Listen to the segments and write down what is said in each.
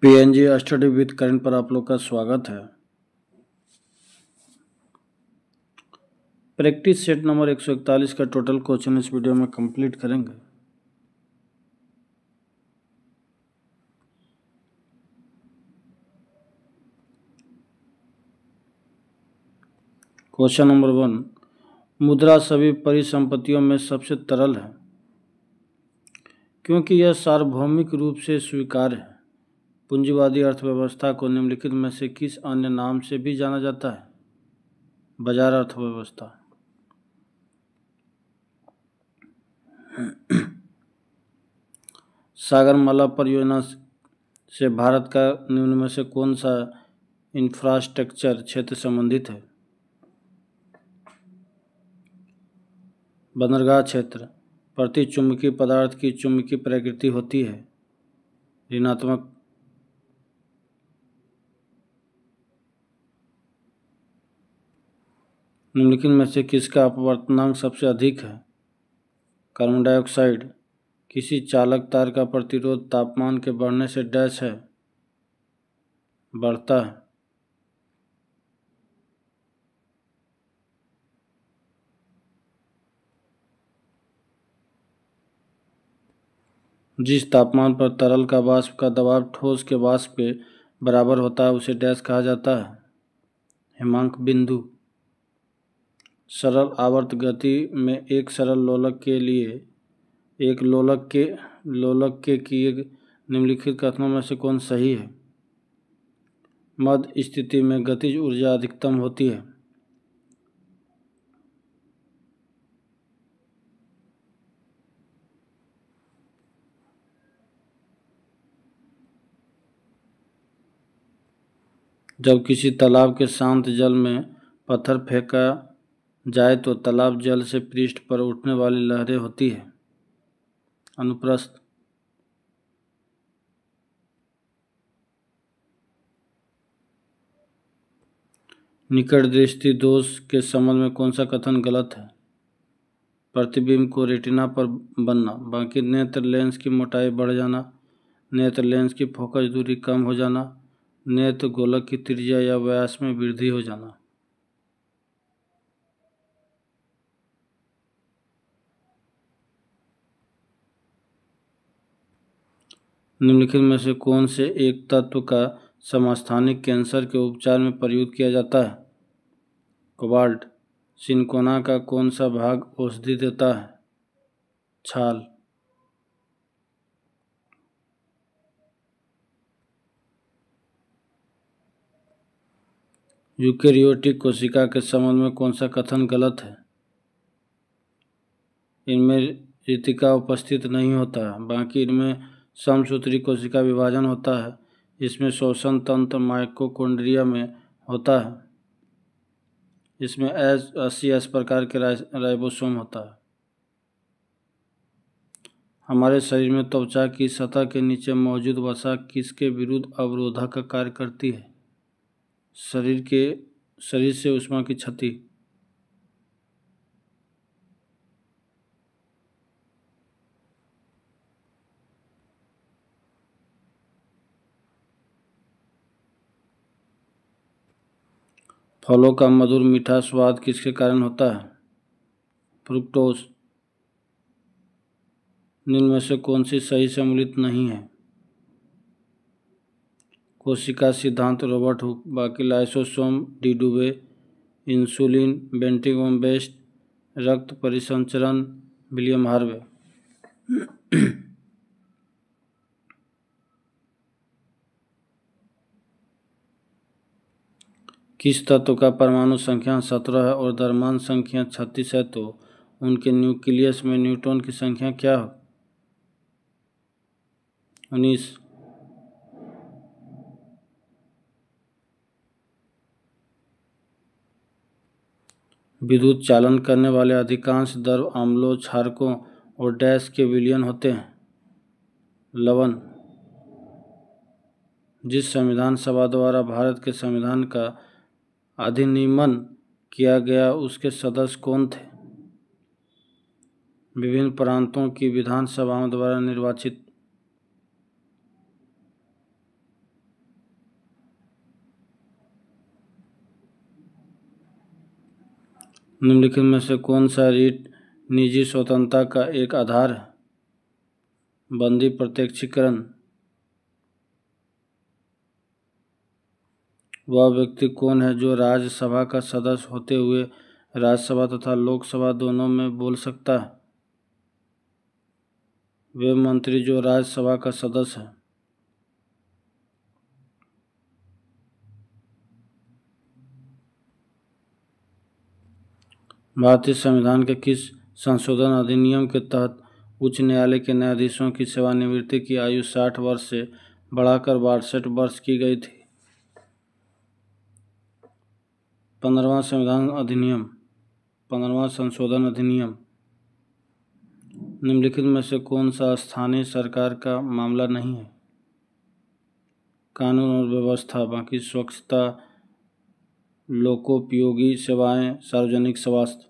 PNG study with current पर आप लोग का स्वागत है। प्रैक्टिस सेट नंबर 141 का टोटल क्वेश्चन इस वीडियो में कंप्लीट करेंगे। क्वेश्चन नंबर 1, मुद्रा सभी परिसंपत्तियों में सबसे तरल है क्योंकि यह सार्वभौमिक रूप से स्वीकार्य है। पूंजीवादी अर्थव्यवस्था को निम्नलिखित में से किस अन्य नाम से भी जाना जाता है? बाजार अर्थव्यवस्था। सागरमाला परियोजना से भारत का निम्न में से कौन सा इंफ्रास्ट्रक्चर क्षेत्र संबंधित है? बंदरगाह क्षेत्र। प्रति चुंबकीय पदार्थ की चुंबकीय प्रकृति होती है ऋणात्मक। निम्नलिखित में से किसका अपवर्तनांक सबसे अधिक है? Carbon dioxide. किसी चालक तार का प्रतिरोध तापमान के बढ़ने से डैश है, बढ़ता है। जिस तापमान पर तरल का वाष्प का दबाव ठोस के वाष्प के बराबर होता है उसे डैश कहा जाता है, हिमांक बिंदु। सरल आवर्त गति में एक सरल लोलक के लिए एक लोलक के किए निम्नलिखित कथनों में से कौन सही है? मध्य स्थिति में गतिज ऊर्जा अधिकतम होती है। जब किसी तालाब के शांत जल में पत्थर फेंका जाए तो तालाब जल से पृष्ठ पर उठने वाली लहरें होती है, अनुप्रस्थ। निकट दृष्टि दोष के संबंध में कौन सा कथन गलत है? प्रतिबिंब को रेटिना पर बनना, बाकी नेत्र लेंस की मोटाई बढ़ जाना, नेत्र लेंस की फोकस दूरी कम हो जाना, नेत्र गोलक की त्रिज्या या व्यास में वृद्धि हो जाना। निम्नलिखित में से कौन से एक तत्व का समस्थानिक कैंसर के उपचार में प्रयुक्त किया जाता है? कोबाल्ट। सिनकोना का कौन सा भाग औषधि देता है? छाल। यूकेरियोटिक कोशिका के संबंध में कौन सा कथन गलत है? इनमें रितिका उपस्थित नहीं होता है, बाकी इनमें समसूत्री कोशिका विभाजन होता है। इसमें श्वसन तंत्र माइटोकॉन्ड्रिया में होता है। इसमें 80 प्रकार के राइबोसोम होता है। हमारे शरीर में त्वचा की सतह के नीचे मौजूद वसा किसके विरुद्ध अवरोधक का कार्य करती है? शरीर से ऊष्मा की क्षति। फलों का मधुर मीठा स्वाद किसके कारण होता है? फ्रुक्टोज। निम्न में से कौन सी सही सम्मिलित नहीं है? कोशिका सिद्धांत रॉबर्ट हुक, बाकी लाइसोसोम डी डुबे, इंसुलिन बेंटिंग बेस्ट, रक्त परिसंचरण विलियम हार्वे। किस तत्व का परमाणु संख्या 17 है और द्रव्यमान संख्या 36 है तो उनके न्यूक्लियस में न्यूट्रॉन की संख्या क्या हो? 19। विद्युत चालन करने वाले अधिकांश द्रव अम्लों, क्षारकों और डैश के विलयन होते हैं, लवण। जिस संविधान सभा द्वारा भारत के संविधान का अधिनियमन किया गया उसके सदस्य कौन थे? विभिन्न प्रांतों की विधानसभाओं द्वारा निर्वाचित। निम्नलिखित में से कौन सा रीट निजी स्वतंत्रता का एक आधार है? बंदी प्रत्यक्षीकरण। वह व्यक्ति कौन है जो राज्यसभा का सदस्य होते हुए राज्यसभा तथा लोकसभा दोनों में बोल सकता है? वे मंत्री जो राज्यसभा का सदस्य है। भारतीय संविधान के किस संशोधन अधिनियम के तहत उच्च न्यायालय के न्यायाधीशों की सेवानिवृत्ति की आयु 60 वर्ष से बढ़ाकर 62 वर्ष की गई थी? 15वां संविधान अधिनियम, 15वां संशोधन अधिनियम। निम्नलिखित में से कौन सा स्थानीय सरकार का मामला नहीं है? कानून और व्यवस्था, बाकी स्वच्छता, लोकोपयोगी सेवाएं, सार्वजनिक स्वास्थ्य।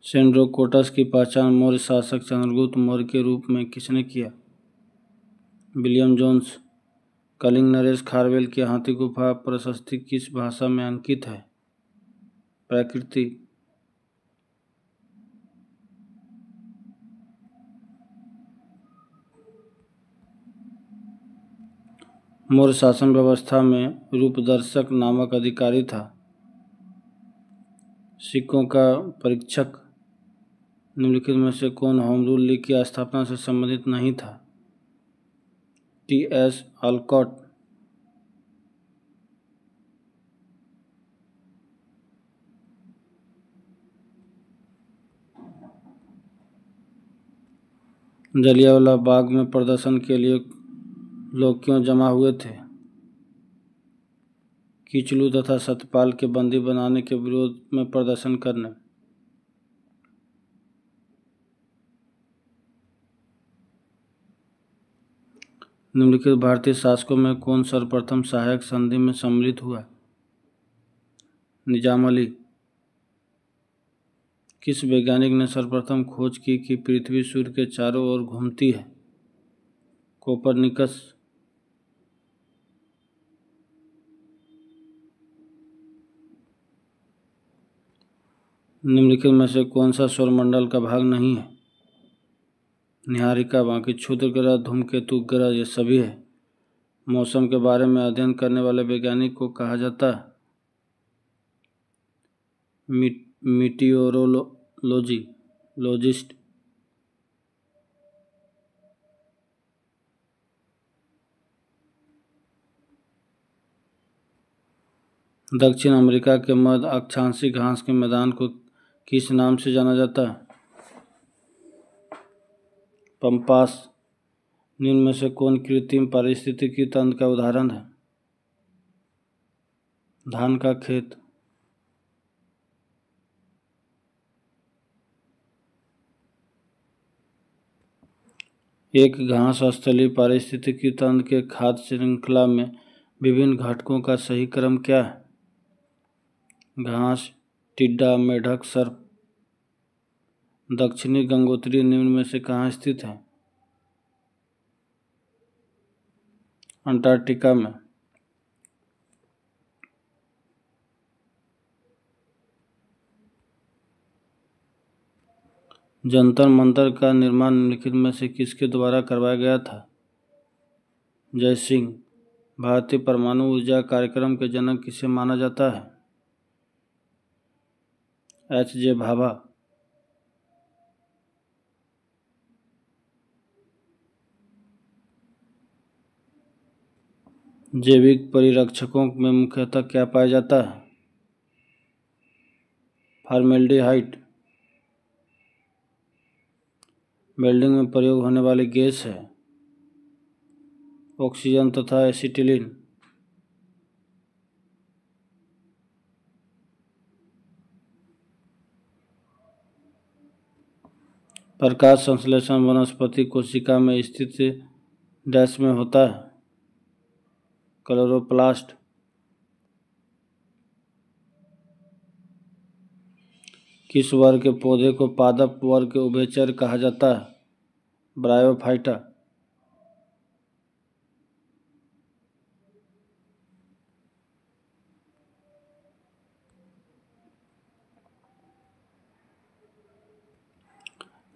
सेंड्रोकोटस की पहचान मौर्य शासक चंद्रगुप्त मौर्य के रूप में किसने किया? William Jones. कलिंग नरेश खारवेल की हाथी गुफा प्रशस्ति किस भाषा में अंकित है? प्राकृतिक। मौर्य शासन व्यवस्था में रूपदर्शक नामक अधिकारी था। सिक्कों का परीक्षक। निम्नलिखित में से कौन होम रूल लीग की स्थापना से संबंधित नहीं था? टी.एस. ऑलकॉट। जलियांवाला बाग में प्रदर्शन के लिए लोग क्यों जमा हुए थे? किचलू तथा सत्यपाल के बंदी बनाने के विरोध में प्रदर्शन करने। निम्नलिखित भारतीय शासकों में कौन सर्वप्रथम सहायक संधि में सम्मिलित हुआ? निजाम अली। किस वैज्ञानिक ने सर्वप्रथम खोज की कि पृथ्वी सूर्य के चारों ओर घूमती है? कोपरनिकस। निम्नलिखित में से कौन सा सौरमंडल का भाग नहीं है? निहारिका, बाकी क्षुद्र ग्रह, धूमकेतु ग्रह, ये सभी है। मौसम के बारे में अध्ययन करने वाले वैज्ञानिक को कहा जाता है? मीटियोरोलॉजिस्ट। दक्षिण अमेरिका के मध्य अक्षांशीय घास के मैदान को किस नाम से जाना जाता है? पंपास। निम्न में से कौन कृत्रिम पारिस्थितिकी तंत्र का उदाहरण है? धान का खेत। एक घास स्थलीय पारिस्थितिकी तंत्र के खाद्य श्रृंखला में विभिन्न घटकों का सही क्रम क्या है? घास, टिड्डा, मेढक, सर्प। दक्षिणी गंगोत्री निम्न में से कहाँ स्थित है? अंटार्कटिका में। जंतर मंतर का निर्माण निम्नलिखित में से किसके द्वारा करवाया गया था? जय सिंह। भारतीय परमाणु ऊर्जा कार्यक्रम के जनक किसे माना जाता है? H.J. भाभा। जैविक परिरक्षकों में मुख्यतः क्या पाया जाता है? फॉर्मेल्डिहाइड। वेल्डिंग में प्रयोग होने वाली गैस है ऑक्सीजन तथा एसिटिलीन। प्रकाश संश्लेषण वनस्पति कोशिका में स्थित डैश में होता है? क्लोरोप्लास्ट। किस वर्ग के पौधे को पादप वर्ग के उभयचर कहा जाता है? ब्रायोफाइटा।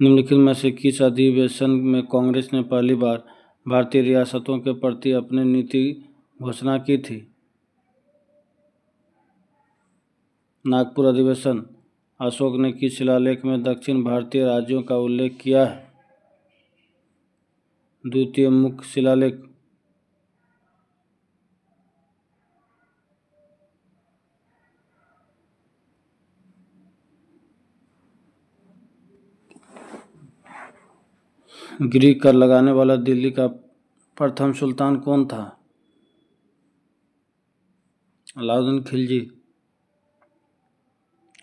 निम्नलिखित में से किस अधिवेशन में कांग्रेस ने पहली बार भारतीय रियासतों के प्रति अपनी नीति घोषणा की थी? नागपुर अधिवेशन। अशोक ने किस शिलालेख में दक्षिण भारतीय राज्यों का उल्लेख किया है? द्वितीय मुख्य शिलालेख। गृह कर लगाने वाला दिल्ली का प्रथम सुल्तान कौन था? अलाउद्दीन खिलजी।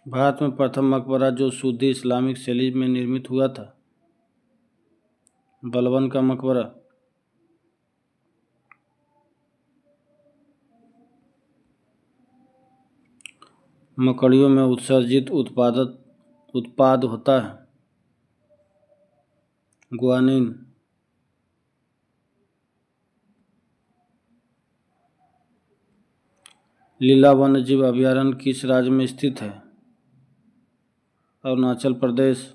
भारत में प्रथम मकबरा जो सूदी इस्लामिक शैली में निर्मित हुआ था? बलबन का मकबरा। मकड़ियों में उत्सर्जित उत्पाद होता है? गुआनिन। लीला वन्यजीव अभयारण्य किस राज्य में स्थित है? अरुणाचल प्रदेश।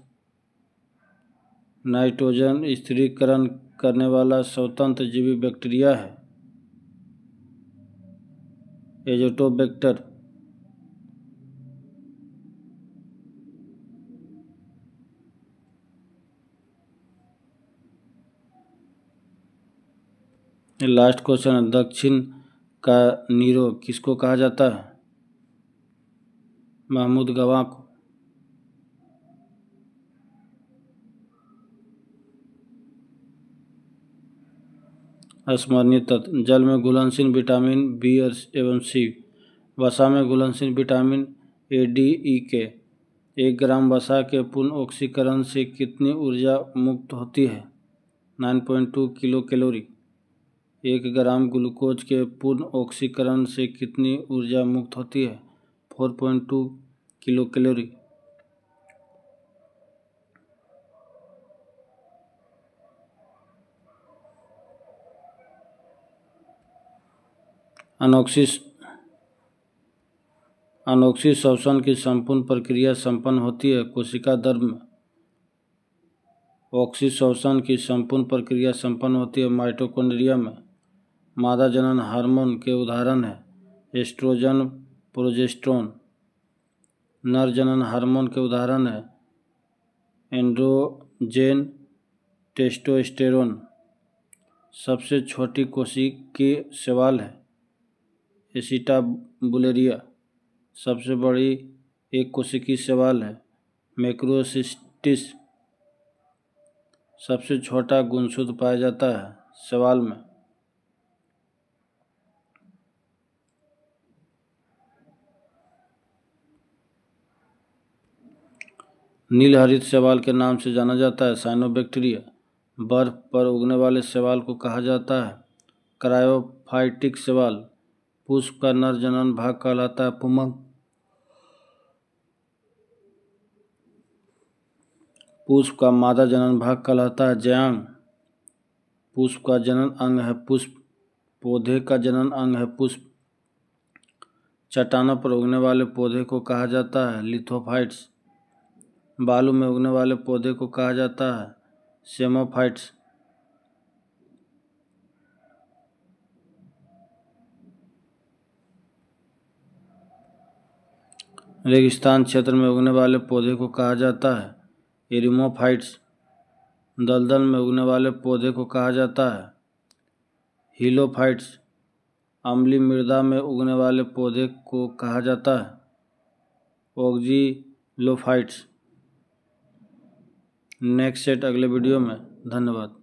नाइट्रोजन स्थिरीकरण करने वाला स्वतंत्र जीवी बैक्टीरिया है? एजोटोबैक्टर। लास्ट क्वेश्चन है, दक्षिण का नीरो किसको कहा जाता है? महमूद गवाह को। स्मरणीय तत्व। जल में घुलनशील विटामिन बी एवं सी। वसा में घुलनशील विटामिन ए, डी, ई के। 1 ग्राम वसा के पूर्ण ऑक्सीकरण से कितनी ऊर्जा मुक्त होती है? 9.2 किलो कैलोरी। 1 ग्राम ग्लूकोज के पूर्ण ऑक्सीकरण से कितनी ऊर्जा मुक्त होती है? 4.2 किलो कैलोरी। अनोक्सी श्वसन की संपूर्ण प्रक्रिया संपन्न होती है कोशिका द्रव में? ऑक्सी श्वसन की संपूर्ण प्रक्रिया संपन्न होती है माइटोकॉन्ड्रिया में। मादा जनन हार्मोन के उदाहरण है एस्ट्रोजन, प्रोजेस्टेरोन। नर जनन हार्मोन के उदाहरण है एंड्रोजेन, टेस्टोस्टेरोन। सबसे छोटी कोशिकीय शैवाल है एसिटाबुलेरिया। सबसे बड़ी एक कोशिकीय शैवाल है मैक्रोसिस्टिस। सबसे छोटा गुणसूत्र पाया जाता है शैवाल में? नीलहरित शैवाल के नाम से जाना जाता है साइनोबैक्टीरिया। बर्फ पर उगने वाले शैवाल को कहा जाता है क्रायोफाइटिक शैवाल। पुष्प का नर जनन भाग कहलाता है पुमंग। पुष्प का मादा जनन भाग कहलाता है जयांग। पुष्प का जनन अंग है पुष्प। पौधे का जनन अंग है पुष्प। चट्टानों पर उगने वाले पौधे को कहा जाता है लिथोफाइट्स। बालू में उगने वाले पौधे को कहा जाता है सेमोफाइट्स। रेगिस्तान क्षेत्र में उगने वाले पौधे को कहा जाता है एरिमोफाइट्स। दलदल में उगने वाले पौधे को कहा जाता है हीलोफाइट्स। अम्लीय मृदा में उगने वाले पौधे को कहा जाता है ऑक्जीलोफाइट्स। नेक्स्ट सेट अगले वीडियो में। धन्यवाद।